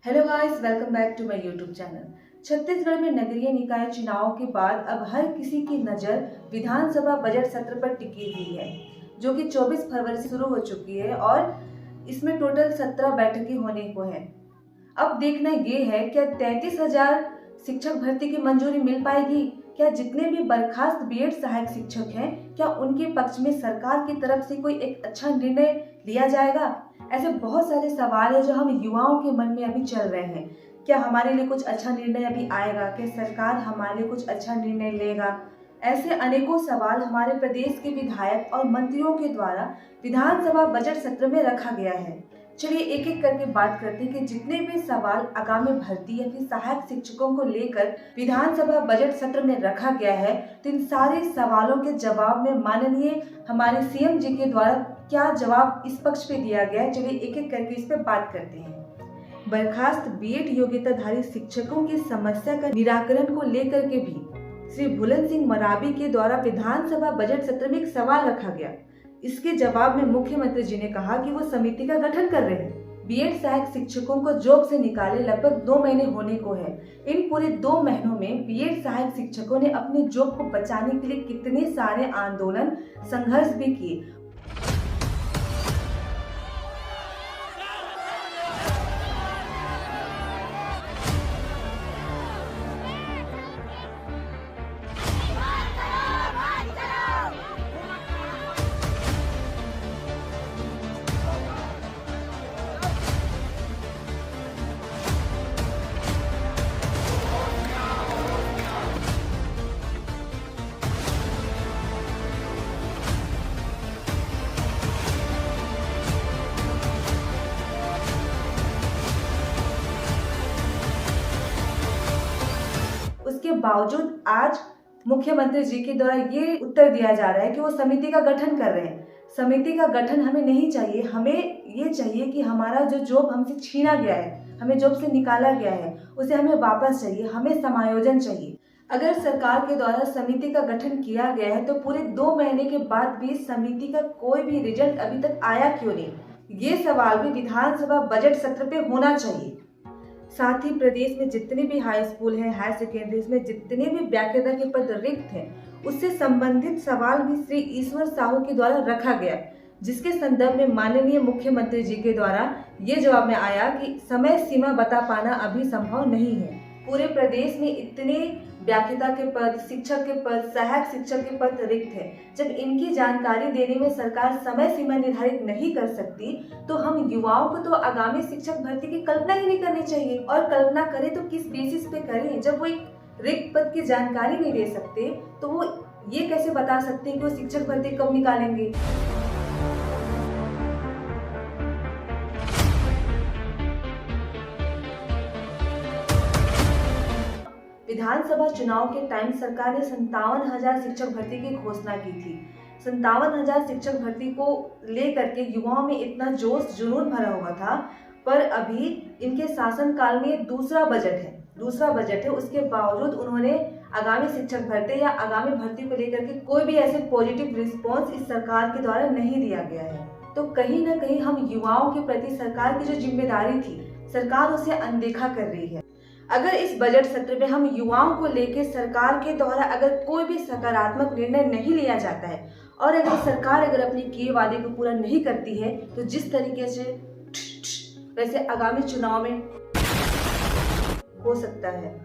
Hello guys, welcome back to my YouTube channel. Chhattisgarh में नगरीय निकाय चुनाव के बाद अब हर किसी की नज़र विधानसभा बजट सत्र पर टिकी हुई है, जो कि 24 फरवरी से शुरू हो चुकी है और इसमें टोटल 17 बैठकें होने को है। अब देखना ये है, क्या 33,000 शिक्षक भर्ती की मंजूरी मिल पाएगी? क्या जितने भी बर्खास्त बीएड सहायक शिक्षक हैं, क्या उनके पक्ष में सरकार की तरफ से कोई एक अच्छा निर्णय लिया जाएगा? ऐसे बहुत सारे सवाल है जो हम युवाओं के मन में अभी चल रहे हैं। क्या हमारे लिए कुछ अच्छा निर्णय अभी आएगा? क्या सरकार हमारे लिए कुछ अच्छा निर्णय लेगा? ऐसे अनेकों सवाल हमारे प्रदेश के विधायक और मंत्रियों के द्वारा विधानसभा बजट सत्र में रखा गया है। चलिए एक एक करके बात करते हैं कि जितने भी सवाल आगामी भर्ती या फिर सहायक शिक्षकों को लेकर विधानसभा बजट सत्र में रखा गया है, तो इन सारे सवालों के जवाब में माननीय हमारे सीएम जी के द्वारा क्या जवाब इस पक्ष पे दिया गया है, चलिए एक एक करके इस पे बात करते हैं। बर्खास्त बीएड योग्यताधारी शिक्षकों की समस्या का निराकरण को लेकर के भी श्री बुलंद सिंह मरावी के द्वारा विधानसभा बजट सत्र में एक सवाल रखा गया। इसके जवाब में मुख्यमंत्री जी ने कहा कि वो समिति का गठन कर रहे हैं। बीएड सहायक शिक्षकों को जॉब से निकाले लगभग 2 महीने होने को है। इन पूरे 2 महीनों में बीएड सहायक शिक्षकों ने अपनी जॉब को बचाने के लिए कितने सारे आंदोलन, संघर्ष भी किए। उसके बावजूद आज मुख्यमंत्री जी के द्वारा ये उत्तर दिया जा रहा है कि वो समिति का गठन कर रहे हैं। समिति का गठन हमें नहीं चाहिए, हमें ये चाहिए कि हमारा जो जॉब हमसे छीना गया है, हमें जॉब से निकाला गया है, उसे हमें वापस चाहिए, हमें समायोजन चाहिए। अगर सरकार के द्वारा समिति का गठन किया गया है, तो पूरे 2 महीने के बाद भी समिति का कोई भी रिजल्ट अभी तक आया क्यों नहीं? ये सवाल भी विधानसभा बजट सत्र पे होना चाहिए। साथ ही प्रदेश में जितने भी हाई स्कूल हैं, हायर सेकेंडरी में जितने भी व्याख्याता के पद रिक्त हैं, उससे संबंधित सवाल भी श्री ईश्वर साहू के द्वारा रखा गया, जिसके संदर्भ में माननीय मुख्यमंत्री जी के द्वारा ये जवाब में आया कि समय सीमा बता पाना अभी संभव नहीं है। पूरे प्रदेश में इतने व्याख्याता के पद, शिक्षक के पद, सहायक शिक्षक के पद रिक्त है। जब इनकी जानकारी देने में सरकार समय सीमा निर्धारित नहीं कर सकती, तो हम युवाओं को तो आगामी शिक्षक भर्ती की कल्पना ही नहीं करनी चाहिए। और कल्पना करें तो किस बेसिस पे करें? जब वो एक रिक्त पद की जानकारी नहीं दे सकते, तो वो ये कैसे बता सकते हैं कि वो शिक्षक भर्ती कब निकालेंगे? विधानसभा चुनाव के टाइम सरकार ने 57,000 शिक्षक भर्ती की घोषणा की थी। 57,000 शिक्षक भर्ती को लेकर के युवाओं में इतना जोश जुनून भरा हुआ था, पर अभी इनके शासनकाल में दूसरा बजट है। उसके बावजूद उन्होंने आगामी शिक्षक भर्ती या आगामी भर्ती को लेकर के कोई भी ऐसे पॉजिटिव रिस्पॉन्स इस सरकार के द्वारा नहीं दिया गया है। तो कहीं ना कहीं हम युवाओं के प्रति सरकार की जो जिम्मेदारी थी, सरकार उसे अनदेखा कर रही है। अगर इस बजट सत्र में हम युवाओं को लेकर सरकार के द्वारा अगर कोई भी सकारात्मक निर्णय नहीं लिया जाता है, और अगर सरकार अपने किए वादे को पूरा नहीं करती है, तो जिस तरीके से वैसे आगामी चुनाव में हो सकता है।